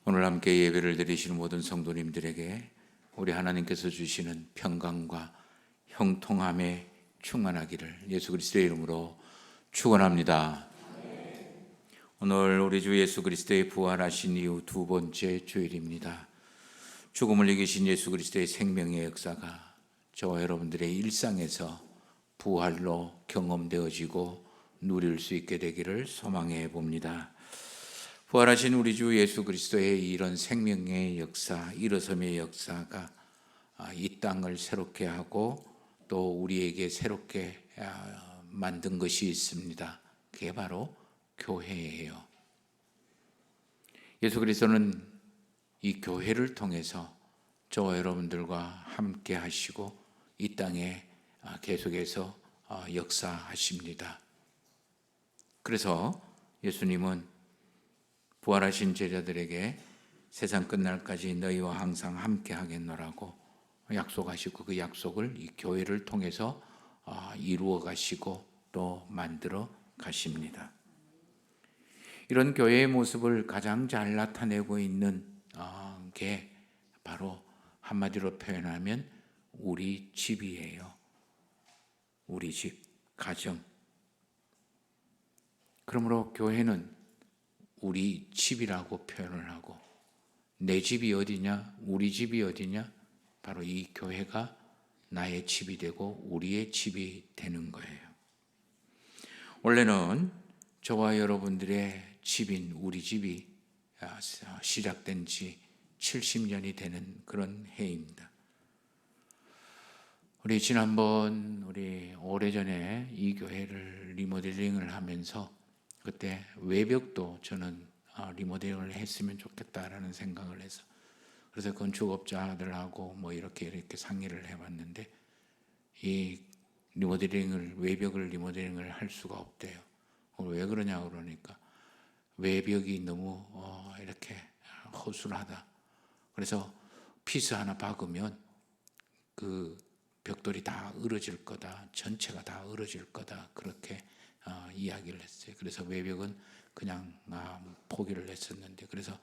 오늘 함께 예배를 드리시는 모든 성도님들에게 우리 하나님께서 주시는 평강과 형통함에 충만하기를 예수 그리스도의 이름으로 축원합니다. 오늘 우리 주 예수 그리스도의 부활하신 이후 두 번째 주일입니다. 죽음을 이기신 예수 그리스도의 생명의 역사가 저와 여러분들의 일상에서 부활로 경험되어지고 누릴 수 있게 되기를 소망해 봅니다. 부활하신 우리 주 예수 그리스도의 이런 생명의 역사, 일어섬의 역사가 이 땅을 새롭게 하고 또 우리에게 새롭게 만든 것이 있습니다. 그게 바로 교회예요. 예수 그리스도는 이 교회를 통해서 저와 여러분들과 함께 하시고 이 땅에 계속해서 역사하십니다. 그래서 예수님은 부활하신 제자들에게 세상 끝날까지 너희와 항상 함께 하겠노라고 약속하시고 그 약속을 이 교회를 통해서 이루어 가시고 또 만들어 가십니다. 이런 교회의 모습을 가장 잘 나타내고 있는 게 바로 한마디로 표현하면 우리 집이에요. 우리 집, 가정. 그러므로 교회는 우리 집이라고 표현을 하고 내 집이 어디냐, 우리 집이 어디냐, 바로 이 교회가 나의 집이 되고 우리의 집이 되는 거예요. 원래는 저와 여러분들의 집인 우리 집이 시작된 지 70년이 되는 그런 해입니다. 우리 지난번 오래전에 이 교회를 리모델링을 하면서 그때 외벽도 저는 리모델링을 했으면 좋겠다라는 생각을 해서 그래서 건축업자들하고 이렇게 상의를 해봤는데 이 외벽을 리모델링을 할 수가 없대요. 왜 그러냐 그러니까 외벽이 너무 이렇게 허술하다. 그래서 피스 하나 박으면 그 벽돌이 다 으러질 거다. 전체가 다 으러질 거다. 그렇게 이야기를 했어요. 그래서 외벽은 그냥 포기를 했었는데 그래서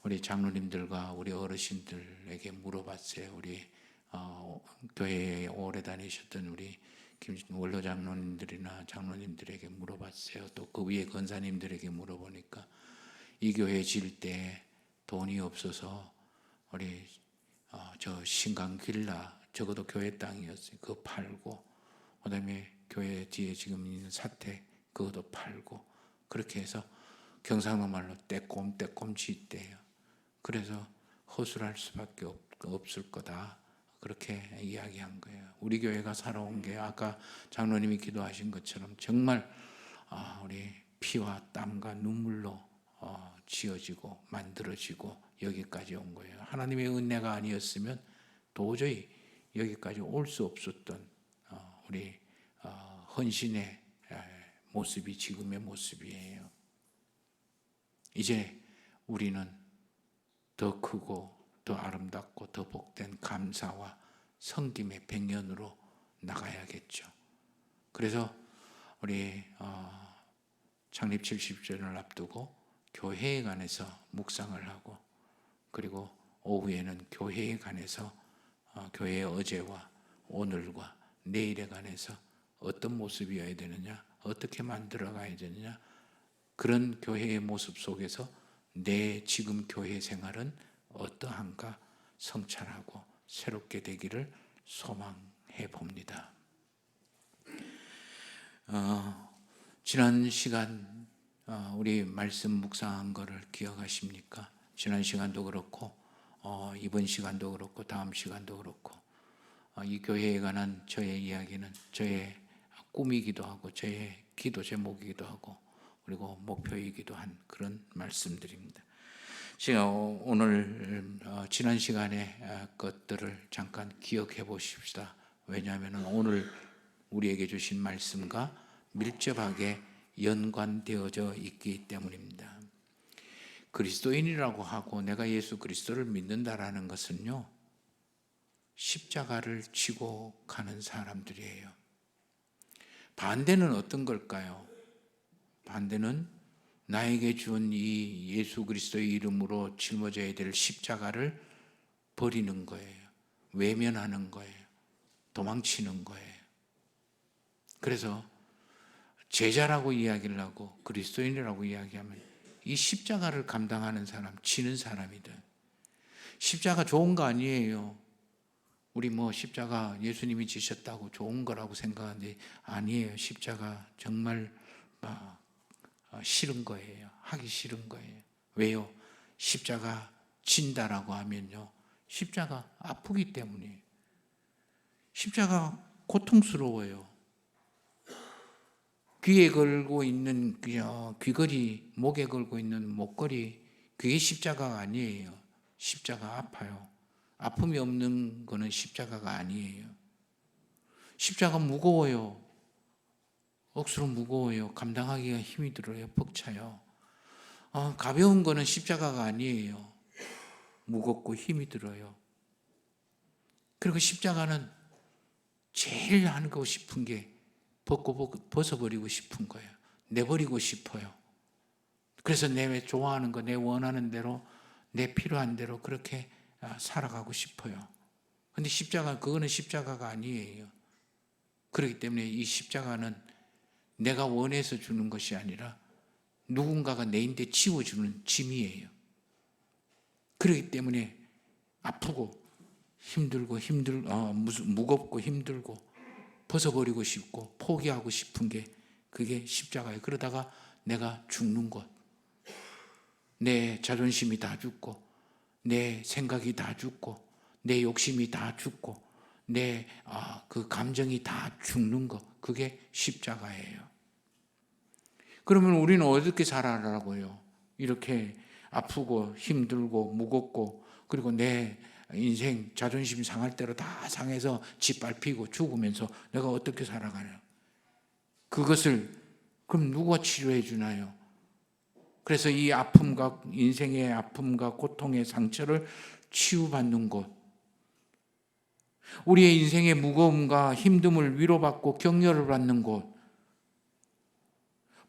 우리 장로님들과 우리 어르신들에게 물어봤어요. 우리 교회에 오래 다니셨던 우리 원로 장로님들이나 장로님들에게 물어봤어요. 또 그 위에 권사님들에게 물어보니까 이 교회 질 때 돈이 없어서 우리 저 신강길라 적어도 교회 땅이었어요. 그거 팔고 그다음에 교회 뒤에 지금 있는 사택 그것도 팔고 그렇게 해서 경상도 말로 떼꼼떼꼼 짓대요. 그래서 허술할 수밖에 없을 거다. 그렇게 이야기한 거예요. 우리 교회가 살아온 게 아까 장로님이 기도하신 것처럼 정말 우리 피와 땀과 눈물로 지어지고 만들어지고 여기까지 온 거예요. 하나님의 은혜가 아니었으면 도저히 여기까지 올 수 없었던 우리 헌신의 모습이 지금의 모습이에요. 이제 우리는 더 크고 더 아름답고 더 복된 감사와 섬김의 백년으로 나가야겠죠. 그래서 우리 창립 70주년을 앞두고 교회에 관해서 묵상을 하고 그리고 오후에는 교회에 관해서 교회의 어제와 오늘과 내일에 관해서 어떤 모습이어야 되느냐, 어떻게 만들어가야 되느냐, 그런 교회의 모습 속에서 내 지금 교회 생활은 어떠한가 성찰하고 새롭게 되기를 소망해 봅니다. 지난 시간 우리 말씀 묵상한 거를 기억하십니까? 지난 시간도 그렇고 이번 시간도 그렇고 다음 시간도 그렇고 이 교회에 관한 저의 이야기는 저의 꿈이기도 하고 저의 기도 제목이기도 하고 그리고 목표이기도 한 그런 말씀들입니다. 제가 오늘 지난 시간의 것들을 잠깐 기억해 보십시다. 왜냐하면 오늘 우리에게 주신 말씀과 밀접하게 연관되어져 있기 때문입니다. 그리스도인이라고 하고 내가 예수 그리스도를 믿는다라는 것은요, 십자가를 지고 가는 사람들이에요. 반대는 어떤 걸까요? 반대는 나에게 준 이 예수 그리스도의 이름으로 짊어져야 될 십자가를 버리는 거예요. 외면하는 거예요. 도망치는 거예요. 그래서 제자라고 이야기를 하고 그리스도인이라고 이야기하면 이 십자가를 감당하는 사람, 지는 사람이다. 십자가 좋은 거 아니에요. 우리 십자가 예수님이 지셨다고 좋은 거라고 생각하는데 아니에요. 십자가 정말 싫은 거예요. 하기 싫은 거예요. 왜요? 십자가 진다라고 하면요, 십자가 아프기 때문에. 십자가 고통스러워요. 귀에 걸고 있는 귀걸이, 목에 걸고 있는 목걸이, 그게 십자가가 아니에요. 십자가 아파요. 아픔이 없는 거는 십자가가 아니에요. 십자가 무거워요. 억수로 무거워요. 감당하기가 힘이 들어요. 벅차요. 가벼운 거는 십자가가 아니에요. 무겁고 힘이 들어요. 그리고 십자가는 제일 하고 싶은 게 벗어버리고 싶은 거예요. 내버리고 싶어요. 그래서 내 좋아하는 거, 내 원하는 대로, 내 필요한 대로 그렇게 살아가고 싶어요. 근데 그거는 십자가가 아니에요. 그렇기 때문에 이 십자가는 내가 원해서 주는 것이 아니라 누군가가 내인데 지워주는 짐이에요. 그렇기 때문에 아프고 힘들고 무겁고 힘들고 벗어버리고 싶고 포기하고 싶은 게 그게 십자가예요. 그러다가 내가 죽는 것, 내 자존심이 다 죽고 내 생각이 다 죽고 내 욕심이 다 죽고 내 그 감정이 다 죽는 것, 그게 십자가예요. 그러면 우리는 어떻게 살아라고요? 이렇게 아프고 힘들고 무겁고 그리고 내 인생 자존심 상할 대로 다 상해서 짓밟히고 죽으면서 내가 어떻게 살아가냐? 그것을 그럼 누가 치료해 주나요? 그래서 이 아픔과 인생의 아픔과 고통의 상처를 치유받는 곳, 우리의 인생의 무거움과 힘듦을 위로받고 격려를 받는 곳,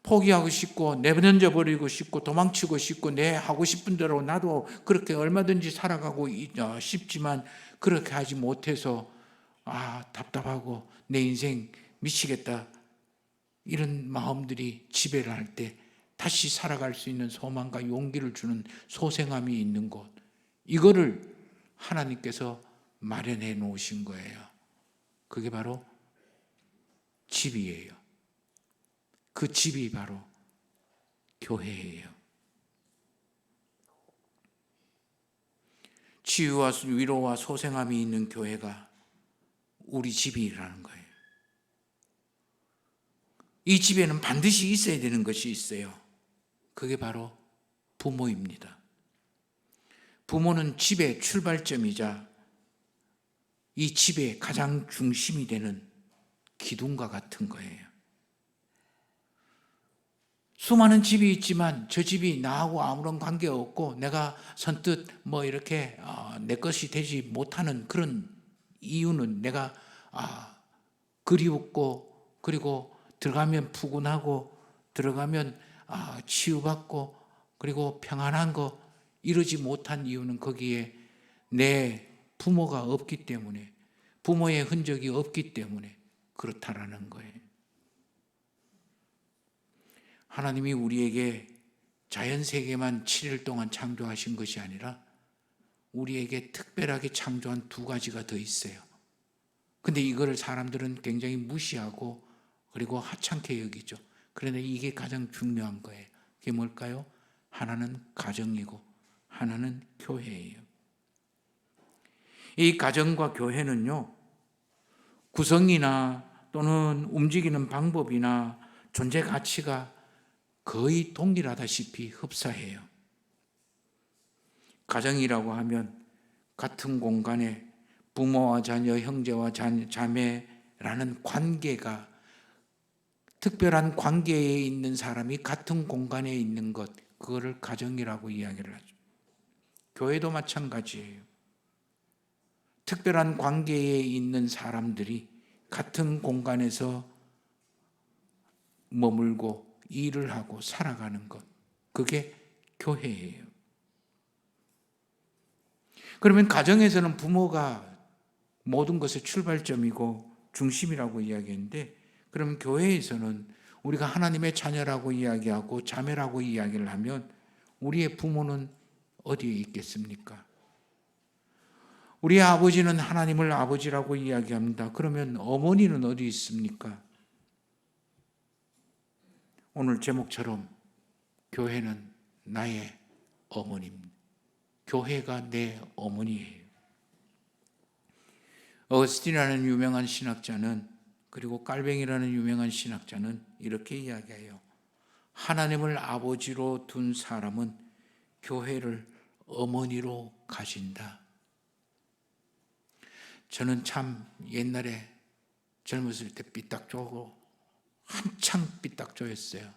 포기하고 싶고 내던져 버리고 싶고 도망치고 싶고 내 하고 싶은 대로 나도 그렇게 얼마든지 살아가고 싶지만 그렇게 하지 못해서 답답하고 내 인생 미치겠다, 이런 마음들이 지배를 할 때 다시 살아갈 수 있는 소망과 용기를 주는 소생함이 있는 곳, 이거를 하나님께서 마련해 놓으신 거예요. 그게 바로 집이에요. 그 집이 바로 교회예요. 치유와 위로와 소생함이 있는 교회가 우리 집이라는 거예요. 이 집에는 반드시 있어야 되는 것이 있어요. 그게 바로 부모입니다. 부모는 집의 출발점이자 이 집의 가장 중심이 되는 기둥과 같은 거예요. 수많은 집이 있지만 저 집이 나하고 아무런 관계없고 내가 선뜻 이렇게 내 것이 되지 못하는 그런 이유는 내가 그리웠고 그리고 들어가면 푸근하고 들어가면 치유받고 그리고 평안한 거 이루지 못한 이유는 거기에 내 부모가 없기 때문에, 부모의 흔적이 없기 때문에 그렇다라는 거예요. 하나님이 우리에게 자연세계만 7일 동안 창조하신 것이 아니라 우리에게 특별하게 창조한 두 가지가 더 있어요. 근데 이거를 사람들은 굉장히 무시하고 그리고 하찮게 여기죠. 그런데 이게 가장 중요한 거예요. 그게 뭘까요? 하나는 가정이고 하나는 교회예요. 이 가정과 교회는요, 구성이나 또는 움직이는 방법이나 존재 가치가 거의 동일하다시피 흡사해요. 가정이라고 하면 같은 공간에 부모와 자녀, 형제와 자매라는 관계가, 특별한 관계에 있는 사람이 같은 공간에 있는 것, 그거를 가정이라고 이야기를 하죠. 교회도 마찬가지예요. 특별한 관계에 있는 사람들이 같은 공간에서 머물고 일을 하고 살아가는 것, 그게 교회예요. 그러면 가정에서는 부모가 모든 것의 출발점이고 중심이라고 이야기했는데, 그러면 교회에서는 우리가 하나님의 자녀라고 이야기하고 자매라고 이야기를 하면 우리의 부모는 어디에 있겠습니까? 우리의 아버지는 하나님을 아버지라고 이야기합니다. 그러면 어머니는 어디 있습니까? 오늘 제목처럼 교회는 나의 어머니입니다. 교회가 내 어머니예요. 어거스틴이라는 유명한 신학자는, 그리고 깔뱅이라는 유명한 신학자는 이렇게 이야기해요. 하나님을 아버지로 둔 사람은 교회를 어머니로 가진다. 저는 참 옛날에 젊었을 때 삐딱조고 한창 삐딱조였어요.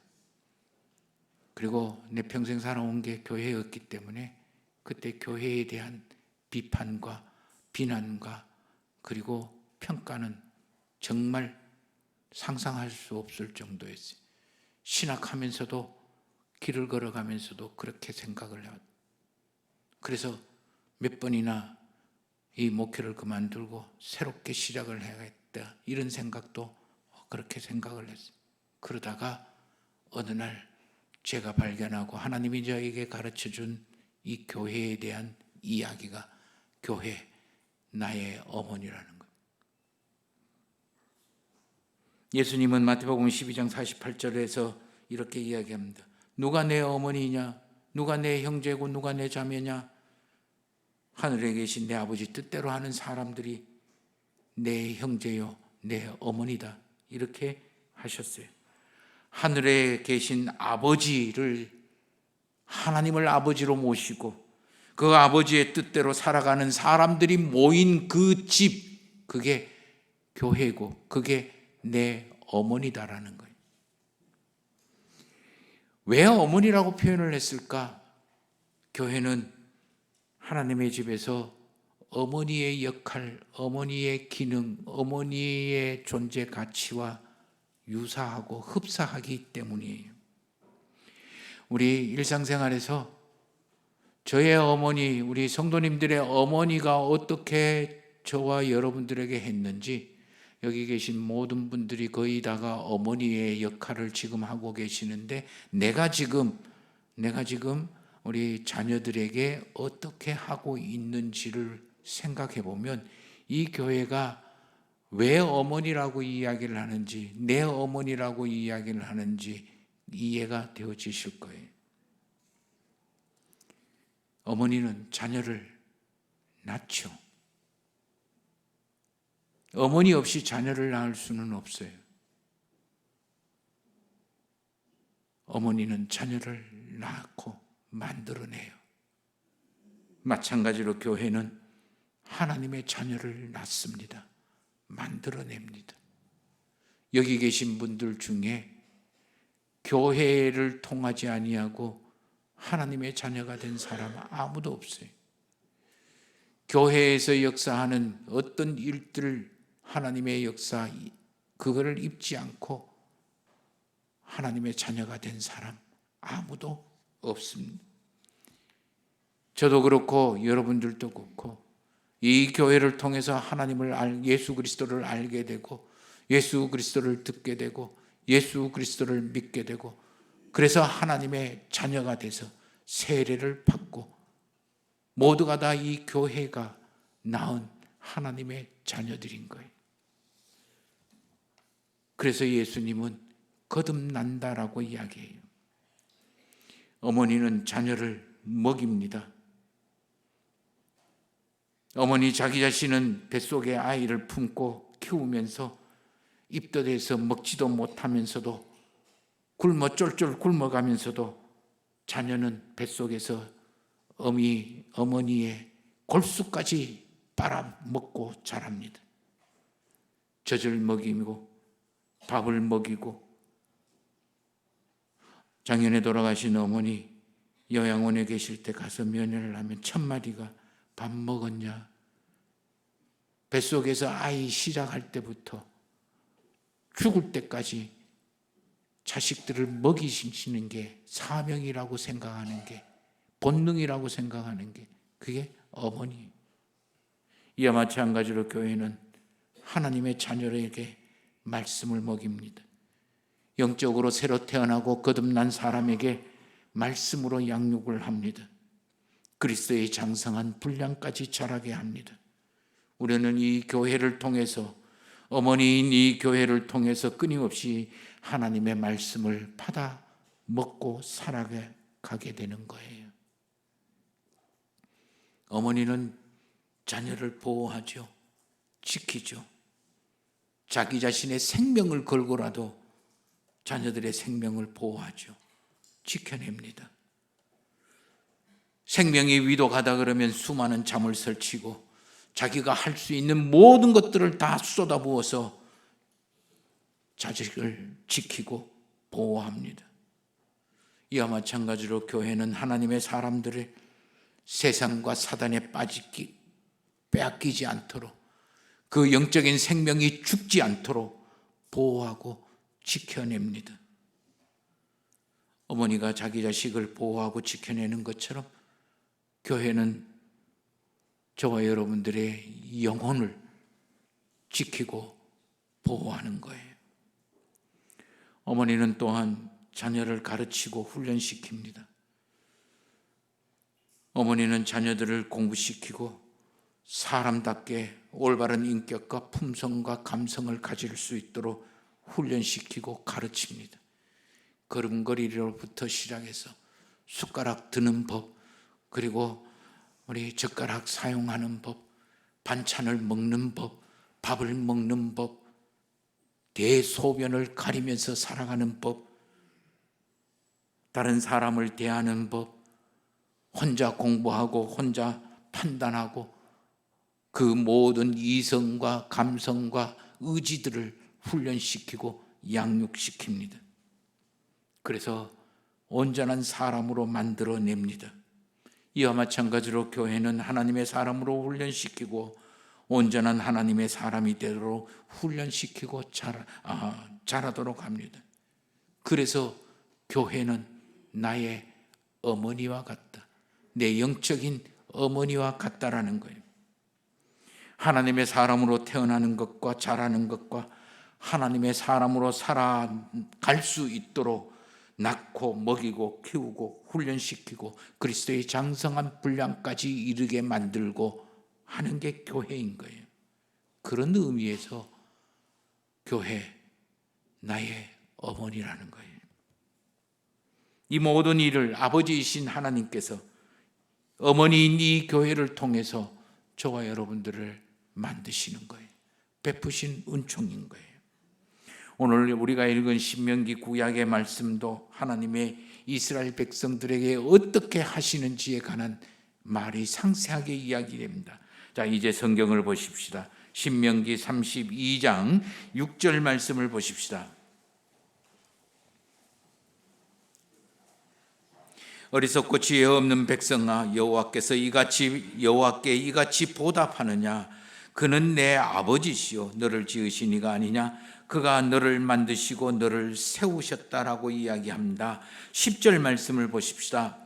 그리고 내 평생 살아온 게 교회였기 때문에 그때 교회에 대한 비판과 비난과 그리고 평가는 정말 상상할 수 없을 정도였어요. 신학하면서도 길을 걸어가면서도 그렇게 생각을 해요. 그래서 몇 번이나 이 목회를 그만두고 새롭게 시작을 해야겠다 이런 생각도 그렇게 생각을 했어요. 그러다가 어느 날 제가 발견하고 하나님이 저에게 가르쳐준 이 교회에 대한 이야기가 교회 나의 어머니라는 거예요. 예수님은 마태복음 12장 48절에서 이렇게 이야기합니다. 누가 내 어머니냐? 누가 내 형제고 누가 내 자매냐? 하늘에 계신 내 아버지 뜻대로 하는 사람들이 내 형제요 내 어머니다. 이렇게 하셨어요. 하늘에 계신 아버지를, 하나님을 아버지로 모시고 그 아버지의 뜻대로 살아가는 사람들이 모인 그 집, 그게 교회고 그게 내 어머니다라는 거예요. 왜 어머니라고 표현을 했을까? 교회는 하나님의 집에서 어머니의 역할, 어머니의 기능, 어머니의 존재 가치와 유사하고 흡사하기 때문이에요. 우리 일상생활에서 저의 어머니, 우리 성도님들의 어머니가 어떻게 저와 여러분들에게 했는지 여기 계신 모든 분들이 거의 다가 어머니의 역할을 지금 하고 계시는데, 내가 지금 우리 자녀들에게 어떻게 하고 있는지를 생각해 보면 이 교회가 왜 어머니라고 이야기를 하는지, 내 어머니라고 이야기를 하는지 이해가 되어지실 거예요. 어머니는 자녀를 낳죠. 어머니 없이 자녀를 낳을 수는 없어요. 어머니는 자녀를 낳고 만들어내요. 마찬가지로 교회는 하나님의 자녀를 낳습니다. 만들어냅니다. 여기 계신 분들 중에 교회를 통하지 아니하고 하나님의 자녀가 된 사람 아무도 없어요. 교회에서 역사하는 어떤 일들, 하나님의 역사, 그거를 입지 않고 하나님의 자녀가 된 사람 아무도 없습니다. 저도 그렇고 여러분들도 그렇고 이 교회를 통해서 하나님을 예수 그리스도를 알게 되고 예수 그리스도를 듣게 되고 예수 그리스도를 믿게 되고, 그래서 하나님의 자녀가 돼서 세례를 받고 모두가 다 이 교회가 낳은 하나님의 자녀들인 거예요. 그래서 예수님은 거듭난다라고 이야기해요. 어머니는 자녀를 먹입니다. 어머니 자기 자신은 뱃속에 아이를 품고 키우면서 입덧해서 먹지도 못하면서도 굶어 쫄쫄 굶어가면서도 자녀는 뱃속에서 어머니의 골수까지 빨아먹고 자랍니다. 젖을 먹이고 밥을 먹이고, 작년에 돌아가신 어머니 요양원에 계실 때 가서 면회를 하면 첫 마디가 밥 먹었냐? 뱃속에서 아이 시작할 때부터 죽을 때까지 자식들을 먹이시는 게 사명이라고 생각하는 게, 본능이라고 생각하는 게, 그게 어머니. 이와 마찬가지로 교회는 하나님의 자녀에게 말씀을 먹입니다. 영적으로 새로 태어나고 거듭난 사람에게 말씀으로 양육을 합니다. 그리스도의 장성한 분량까지 자라게 합니다. 우리는 이 교회를 통해서, 어머니인 이 교회를 통해서 끊임없이 하나님의 말씀을 받아 먹고 살아가게 되는 거예요. 어머니는 자녀를 보호하죠. 지키죠. 자기 자신의 생명을 걸고라도 자녀들의 생명을 보호하죠. 지켜냅니다. 생명이 위독하다 그러면 수많은 잠을 설치고 자기가 할 수 있는 모든 것들을 다 쏟아부어서 자식을 지키고 보호합니다. 이와 마찬가지로 교회는 하나님의 사람들을 세상과 사단에 빼앗기지 않도록, 그 영적인 생명이 죽지 않도록 보호하고 지켜냅니다. 어머니가 자기 자식을 보호하고 지켜내는 것처럼 교회는 저와 여러분들의 영혼을 지키고 보호하는 거예요. 어머니는 또한 자녀를 가르치고 훈련시킵니다. 어머니는 자녀들을 공부시키고 사람답게 올바른 인격과 품성과 감성을 가질 수 있도록 훈련시키고 가르칩니다. 걸음걸이로부터 시작해서 숟가락 드는 법, 그리고 우리 젓가락 사용하는 법, 반찬을 먹는 법, 밥을 먹는 법, 대소변을 가리면서 살아가는 법, 다른 사람을 대하는 법, 혼자 공부하고 혼자 판단하고 그 모든 이성과 감성과 의지들을 훈련시키고 양육시킵니다. 그래서 온전한 사람으로 만들어냅니다. 이와 마찬가지로 교회는 하나님의 사람으로 훈련시키고 온전한 하나님의 사람이 되도록 훈련시키고 자라도록 합니다. 그래서 교회는 나의 어머니와 같다, 내 영적인 어머니와 같다라는 거예요. 하나님의 사람으로 태어나는 것과 자라는 것과 하나님의 사람으로 살아갈 수 있도록 낳고 먹이고 키우고 훈련시키고 그리스도의 장성한 분량까지 이르게 만들고 하는 게 교회인 거예요. 그런 의미에서 교회, 나의 어머니라는 거예요. 이 모든 일을 아버지이신 하나님께서 어머니인 이 교회를 통해서 저와 여러분들을 만드시는 거예요. 베푸신 은총인 거예요. 오늘 우리가 읽은 신명기 구약의 말씀도 하나님의 이스라엘 백성들에게 어떻게 하시는지에 관한 말이 상세하게 이야기됩니다. 자, 이제 성경을 보십시다. 신명기 32장 6절 말씀을 보십시다. 어리석고 지혜 없는 백성아, 여호와께 이같이 보답하느냐? 그는 내 아버지시요 너를 지으신 이가 아니냐? 그가 너를 만드시고 너를 세우셨다라고 이야기합니다. 10절 말씀을 보십시다.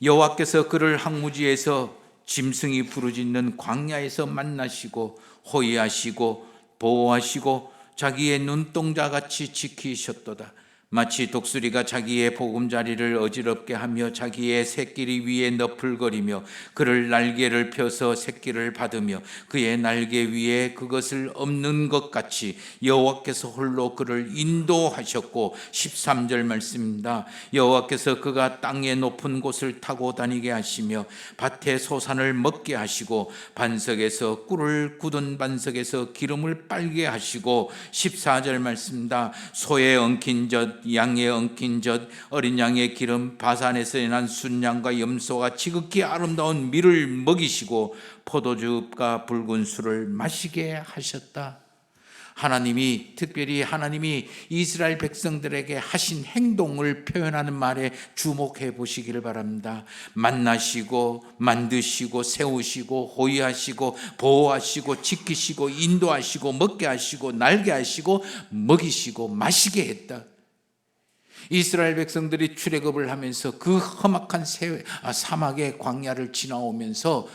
여호와께서 그를 항무지에서 짐승이 부르짖는 광야에서 만나시고 호위하시고 보호하시고 자기의 눈동자같이 지키셨도다. 마치 독수리가 자기의 보금자리를 어지럽게 하며 자기의 새끼리 위에 너풀거리며 그를 날개를 펴서 새끼를 받으며 그의 날개 위에 그것을 엎는 것 같이 여호와께서 홀로 그를 인도하셨고 13절 말씀입니다. 여호와께서 그가 땅의 높은 곳을 타고 다니게 하시며 밭의 소산을 먹게 하시고 반석에서 꿀을 굳은 반석에서 기름을 빨게 하시고 14절 말씀입니다. 소에 엉킨 젖 양에 엉킨 젖 어린 양의 기름 바산에서 난 순양과 염소가 지극히 아름다운 밀을 먹이시고 포도주가 붉은 술을 마시게 하셨다. 하나님이 특별히 하나님이 이스라엘 백성들에게 하신 행동을 표현하는 말에 주목해 보시기를 바랍니다. 만나시고 만드시고 세우시고 호위하시고 보호하시고 지키시고 인도하시고 먹게 하시고 날게 하시고 먹이시고 마시게 했다. 이스라엘 백성들이 출애굽을 하면서 그 험악한 사막의 광야를 지나오면서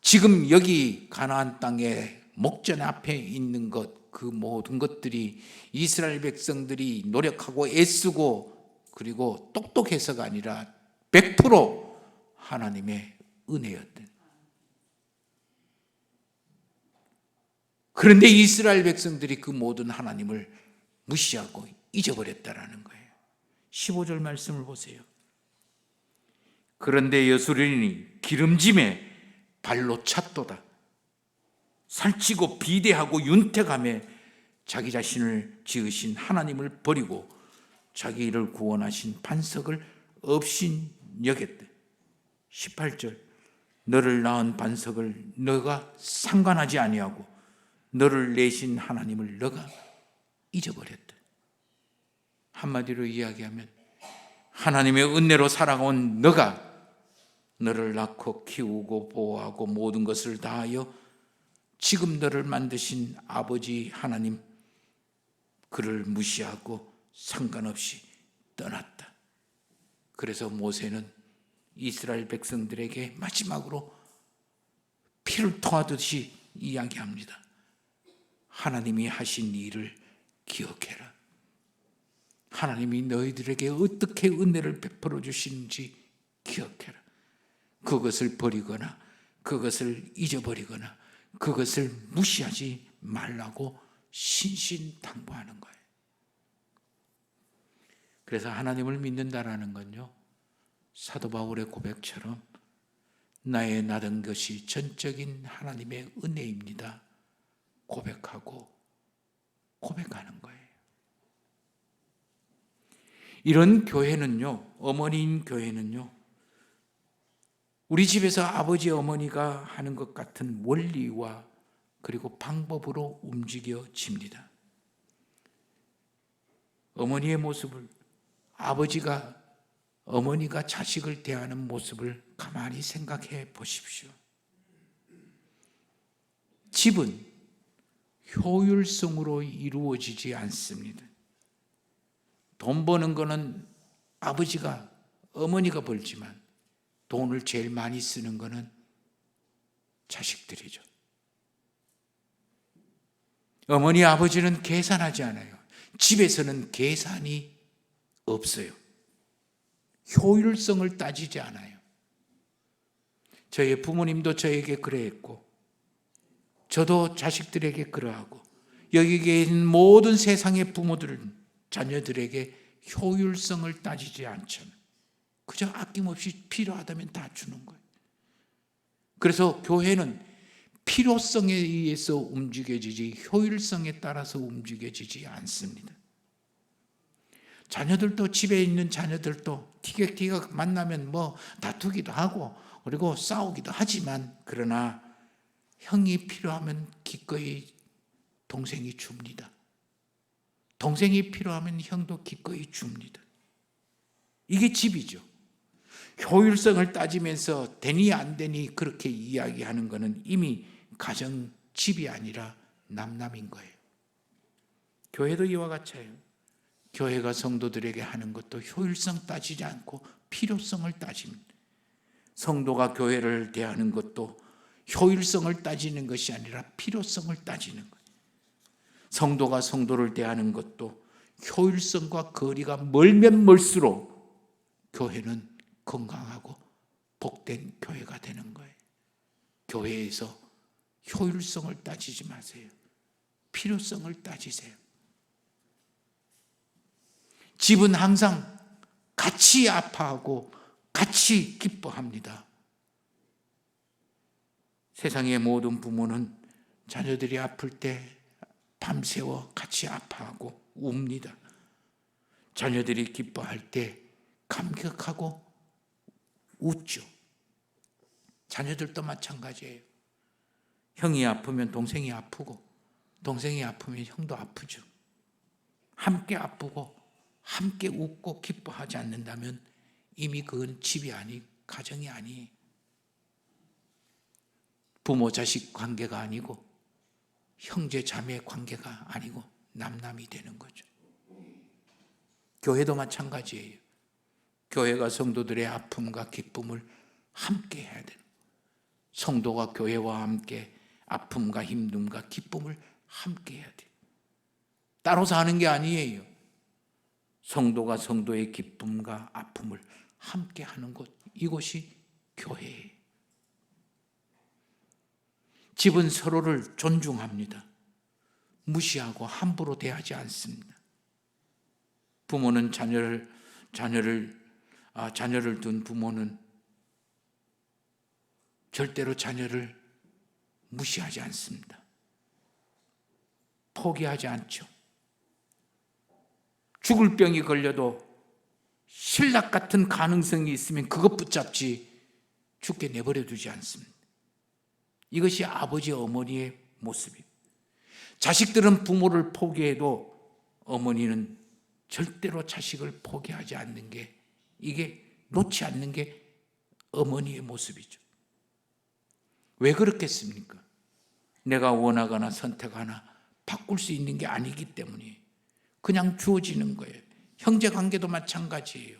지금 여기 가나안 땅의 목전 앞에 있는 것, 그 모든 것들이 이스라엘 백성들이 노력하고 애쓰고 그리고 똑똑해서가 아니라 100% 하나님의 은혜였던. 그런데 이스라엘 백성들이 그 모든 하나님을 무시하고 잊어버렸다라는 거예요. 15절 말씀을 보세요. 그런데 여수린이 기름짐에 발로 찼도다. 살찌고 비대하고 윤택하며 자기 자신을 지으신 하나님을 버리고 자기를 구원하신 반석을 업신여겼대. 18절 너를 낳은 반석을 너가 상관하지 아니하고 너를 내신 하나님을 너가 잊어버렸다. 한마디로 이야기하면 하나님의 은혜로 살아온 너가 너를 낳고 키우고 보호하고 모든 것을 다하여 지금 너를 만드신 아버지 하나님 그를 무시하고 상관없이 떠났다. 그래서 모세는 이스라엘 백성들에게 마지막으로 피를 토하듯이 이야기합니다. 하나님이 하신 일을 기억해라. 하나님이 너희들에게 어떻게 은혜를 베풀어 주시는지 기억해라. 그것을 버리거나 그것을 잊어버리거나 그것을 무시하지 말라고 신신당부하는 거예요. 그래서 하나님을 믿는다라는 건요, 사도 바울의 고백처럼 나의 나던 것이 전적인 하나님의 은혜입니다 고백하고 고백하는 거예요. 이런 교회는요, 어머니인 교회는요, 우리 집에서 아버지 어머니가 하는 것 같은 원리와 그리고 방법으로 움직여집니다. 어머니의 모습을, 어머니가 자식을 대하는 모습을 가만히 생각해 보십시오. 집은 효율성으로 이루어지지 않습니다. 돈 버는 거는 어머니가 벌지만 돈을 제일 많이 쓰는 거는 자식들이죠. 어머니, 아버지는 계산하지 않아요. 집에서는 계산이 없어요. 효율성을 따지지 않아요. 저희 부모님도 저에게 그래했고 저도 자식들에게 그러하고 여기 계신 모든 세상의 부모들은 자녀들에게 효율성을 따지지 않잖아요. 그저 아낌없이 필요하다면 다 주는 거예요. 그래서 교회는 필요성에 의해서 움직여지지 효율성에 따라서 움직여지지 않습니다. 자녀들도, 집에 있는 자녀들도 티격태격 만나면 다투기도 하고 그리고 싸우기도 하지만, 그러나 형이 필요하면 기꺼이 동생이 줍니다. 동생이 필요하면 형도 기꺼이 줍니다. 이게 집이죠. 효율성을 따지면서 되니 안 되니 그렇게 이야기하는 것은 이미 가정 집이 아니라 남남인 거예요. 교회도 이와 같아요. 교회가 성도들에게 하는 것도 효율성 따지지 않고 필요성을 따집니다. 성도가 교회를 대하는 것도 효율성을 따지는 것이 아니라 필요성을 따지는 거예요. 성도가 성도를 대하는 것도 효율성과 거리가 멀면 멀수록 교회는 건강하고 복된 교회가 되는 거예요. 교회에서 효율성을 따지지 마세요. 필요성을 따지세요. 집은 항상 같이 아파하고 같이 기뻐합니다. 세상의 모든 부모는 자녀들이 아플 때 밤새워 같이 아파하고 웁니다. 자녀들이 기뻐할 때 감격하고 웃죠. 자녀들도 마찬가지예요. 형이 아프면 동생이 아프고 동생이 아프면 형도 아프죠. 함께 아프고 함께 웃고 기뻐하지 않는다면 이미 그건 집이 아니, 가정이 아니에요. 부모 자식 관계가 아니고 형제 자매 관계가 아니고 남남이 되는 거죠. 교회도 마찬가지예요. 교회가 성도들의 아픔과 기쁨을 함께 해야 돼요. 성도가 교회와 함께 아픔과 힘듦과 기쁨을 함께 해야 돼요. 따로 사는 게 아니에요. 성도가 성도의 기쁨과 아픔을 함께 하는 곳, 이곳이 교회예요. 집은 서로를 존중합니다. 무시하고 함부로 대하지 않습니다. 부모는 자녀를 둔 부모는 절대로 자녀를 무시하지 않습니다. 포기하지 않죠. 죽을 병이 걸려도 신락 같은 가능성이 있으면 그것 붙잡지 죽게 내버려 두지 않습니다. 이것이 아버지 어머니의 모습입니다. 자식들은 부모를 포기해도 어머니는 절대로 자식을 포기하지 않는 게, 이게 놓지 않는 게 어머니의 모습이죠. 왜 그렇겠습니까? 내가 원하거나 선택하거나 바꿀 수 있는 게 아니기 때문이에요. 그냥 주어지는 거예요. 형제관계도 마찬가지예요.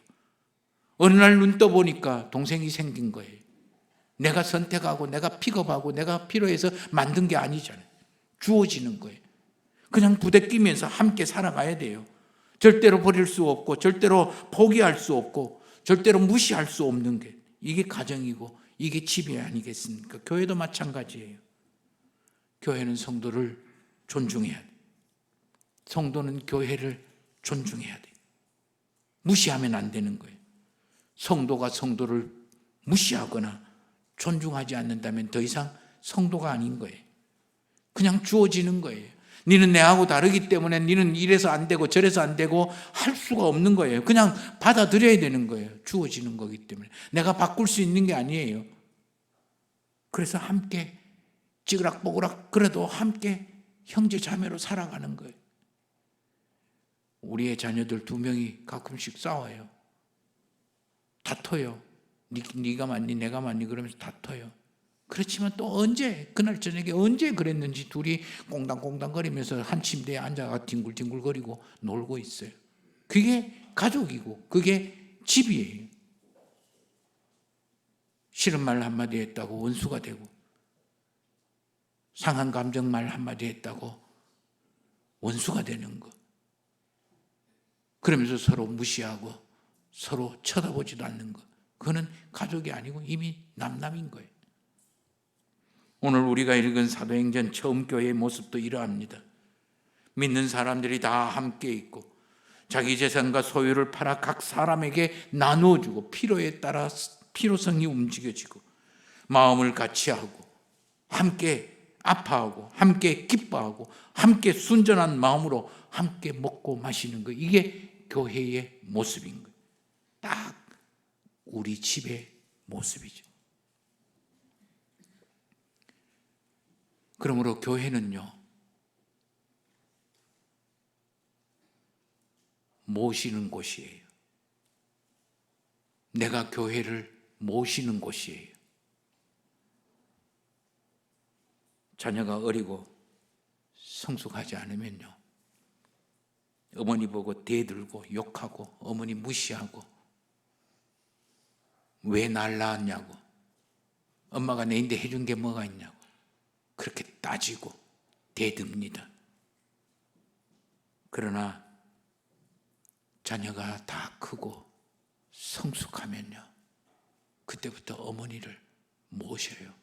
어느 날 눈 떠보니까 동생이 생긴 거예요. 내가 선택하고 내가 픽업하고 내가 필요해서 만든 게 아니잖아요. 주어지는 거예요. 그냥 부대끼면서 함께 살아가야 돼요. 절대로 버릴 수 없고 절대로 포기할 수 없고 절대로 무시할 수 없는 게, 이게 가정이고 이게 집이 아니겠습니까? 교회도 마찬가지예요. 교회는 성도를 존중해야 돼요. 성도는 교회를 존중해야 돼요. 무시하면 안 되는 거예요. 성도가 성도를 무시하거나 존중하지 않는다면 더 이상 성도가 아닌 거예요. 그냥 주어지는 거예요. 니는 내하고 다르기 때문에 니는 이래서 안 되고 저래서 안 되고 할 수가 없는 거예요. 그냥 받아들여야 되는 거예요. 주어지는 거기 때문에. 내가 바꿀 수 있는 게 아니에요. 그래서 함께 찌그락뽀그락 그래도 함께 형제 자매로 살아가는 거예요. 우리의 자녀들 2명이 가끔씩 싸워요. 다퉈요. 네가 맞니 내가 맞니 그러면서 다퉈요. 그렇지만 또 언제, 그날 저녁에 언제 그랬는지 둘이 꽁당꽁당거리면서 한 침대에 앉아가 뒹굴뒹굴거리고 놀고 있어요. 그게 가족이고 그게 집이에요. 싫은 말 한마디 했다고 원수가 되고, 상한 감정 말 한마디 했다고 원수가 되는 거. 그러면서 서로 무시하고 서로 쳐다보지도 않는 거. 그거는 가족이 아니고 이미 남남인 거예요. 오늘 우리가 읽은 사도행전 처음 교회의 모습도 이러합니다. 믿는 사람들이 다 함께 있고 자기 재산과 소유를 팔아 각 사람에게 나누어주고 필요에 따라 필요성이 움직여지고 마음을 같이 하고 함께 아파하고 함께 기뻐하고 함께 순전한 마음으로 함께 먹고 마시는 거, 이게 교회의 모습인 거예요. 딱 우리 집의 모습이죠. 그러므로 교회는요, 모시는 곳이에요. 내가 교회를 모시는 곳이에요. 자녀가 어리고 성숙하지 않으면요, 어머니 보고 대들고 욕하고 어머니 무시하고 왜 날 낳았냐고, 엄마가 내인데 해준 게 뭐가 있냐고 그렇게 따지고 대듭니다. 그러나 자녀가 다 크고 성숙하면요, 그때부터 어머니를 모셔요.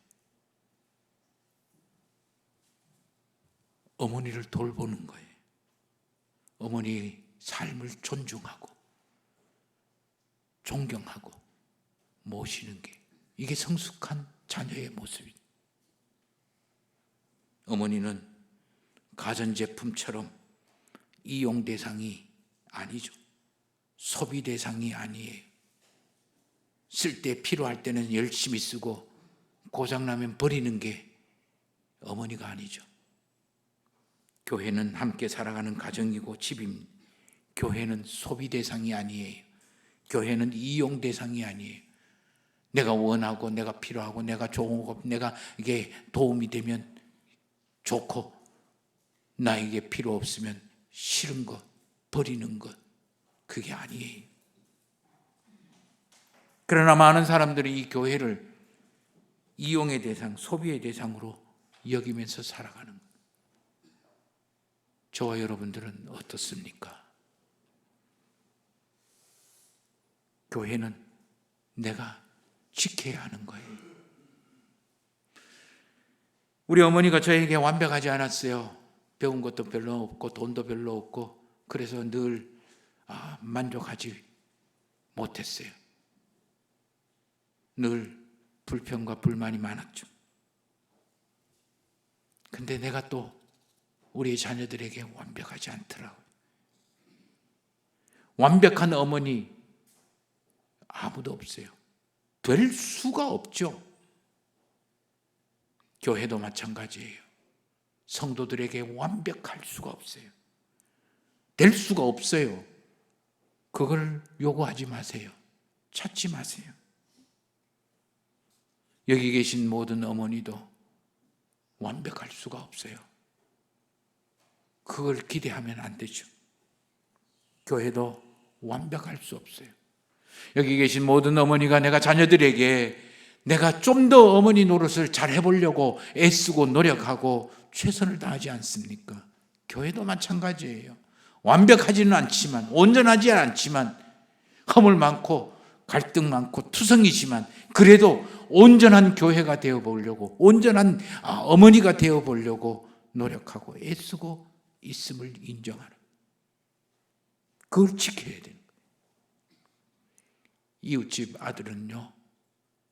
어머니를 돌보는 거예요. 어머니 삶을 존중하고 존경하고 모시는 게, 이게 성숙한 자녀의 모습입니다. 어머니는 가전제품처럼 이용 대상이 아니죠. 소비 대상이 아니에요. 쓸 때 필요할 때는 열심히 쓰고 고장나면 버리는 게 어머니가 아니죠. 교회는 함께 살아가는 가정이고 집입니다. 교회는 소비 대상이 아니에요. 교회는 이용 대상이 아니에요. 내가 원하고 내가 필요하고 내가 좋은, 내가 이게 도움이 되면 좋고 나에게 필요 없으면 싫은 것, 버리는 것, 그게 아니에요. 그러나 많은 사람들이 이 교회를 이용의 대상, 소비의 대상으로 여기면서 살아가는 거예요. 저와 여러분들은 어떻습니까? 교회는 내가 지켜야 하는 거예요. 우리 어머니가 저에게 완벽하지 않았어요. 배운 것도 별로 없고 돈도 별로 없고 그래서 늘 만족하지 못했어요. 늘 불평과 불만이 많았죠. 근데 내가 또 우리 자녀들에게 완벽하지 않더라고요. 완벽한 어머니 아무도 없어요. 될 수가 없죠. 교회도 마찬가지예요. 성도들에게 완벽할 수가 없어요. 될 수가 없어요. 그걸 요구하지 마세요. 찾지 마세요. 여기 계신 모든 어머니도 완벽할 수가 없어요. 그걸 기대하면 안 되죠. 교회도 완벽할 수 없어요. 여기 계신 모든 어머니가 내가 자녀들에게 내가 좀 더 어머니 노릇을 잘 해보려고 애쓰고 노력하고 최선을 다하지 않습니까? 교회도 마찬가지예요. 완벽하지는 않지만, 온전하지 않지만, 허물 많고 갈등 많고 투성이지만 그래도 온전한 교회가 되어보려고, 온전한 어머니가 되어보려고 노력하고 애쓰고 있음을 인정하라. 그걸 지켜야 되는 거예요. 이웃집 아들은요,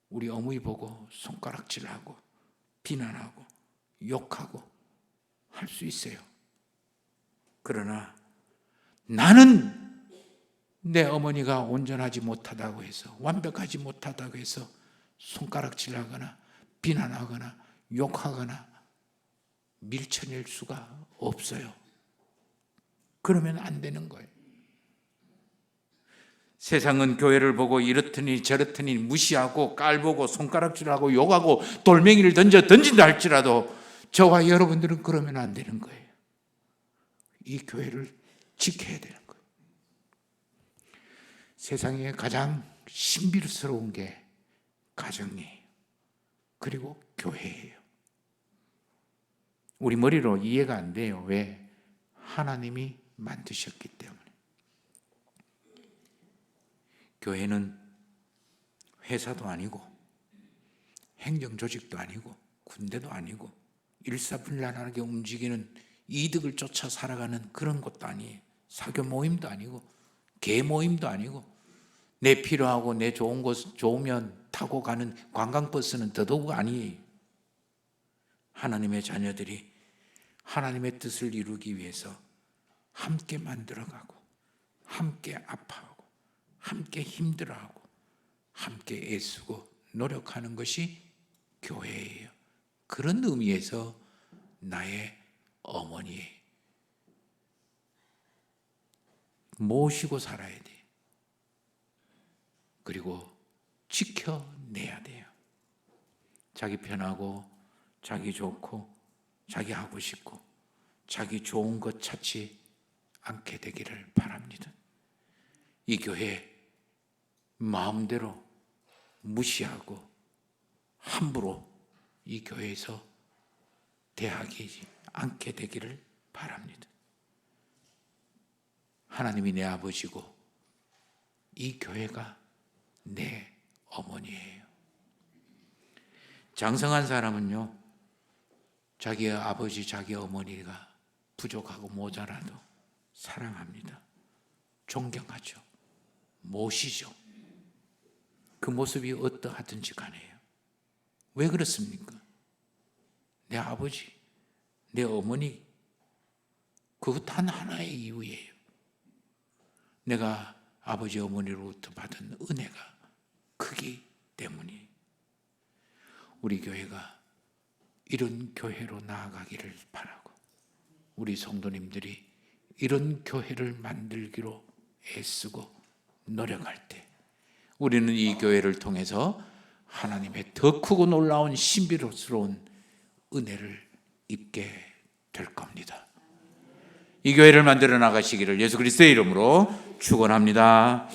우리 어머니 보고 손가락질하고 비난하고 욕하고 할 수 있어요. 그러나 나는 내 어머니가 온전하지 못하다고 해서, 완벽하지 못하다고 해서 손가락질하거나 비난하거나 욕하거나 밀쳐낼 수가 없어요. 그러면 안 되는 거예요. 세상은 교회를 보고 이렇더니 저렇더니 무시하고 깔보고 손가락질하고 욕하고 돌멩이를 던진다 할지라도 저와 여러분들은 그러면 안 되는 거예요. 이 교회를 지켜야 되는 거예요. 세상에 가장 신비스러운 게 가정이에요. 그리고 교회예요. 우리 머리로 이해가 안 돼요. 왜? 하나님이 만드셨기 때문에. 교회는 회사도 아니고 행정조직도 아니고 군대도 아니고 일사불란하게 움직이는 이득을 쫓아 살아가는 그런 것도 아니에요. 사교 모임도 아니고 개 모임도 아니고 내 필요하고 내 좋은 것 좋으면 타고 가는 관광버스는 더더욱 아니에요. 하나님의 자녀들이 하나님의 뜻을 이루기 위해서 함께 만들어가고 함께 아파하고 함께 힘들어하고 함께 애쓰고 노력하는 것이 교회예요. 그런 의미에서 나의 어머니 모시고 살아야 돼요. 그리고 지켜내야 돼요. 자기 편하고 자기 좋고 자기 하고 싶고 자기 좋은 것 찾지 않게 되기를 바랍니다. 이 교회 마음대로 무시하고 함부로 이 교회에서 대하지 않게 되기를 바랍니다. 하나님이 내 아버지고 이 교회가 내 어머니예요. 장성한 사람은요, 자기 아버지, 자기 어머니가 부족하고 모자라도 사랑합니다. 존경하죠. 모시죠. 그 모습이 어떠하든지 간에요. 왜 그렇습니까? 내 아버지, 내 어머니, 그것 단 하나의 이유예요. 내가 아버지 어머니로부터 받은 은혜가 크기 때문이에요. 우리 교회가 이런 교회로 나아가기를 바라고 우리 성도님들이 이런 교회를 만들기로 애쓰고 노력할 때 우리는 이 교회를 통해서 하나님의 더 크고 놀라운 신비로운 은혜를 입게 될 겁니다. 이 교회를 만들어 나가시기를 예수 그리스도의 이름으로 축원합니다.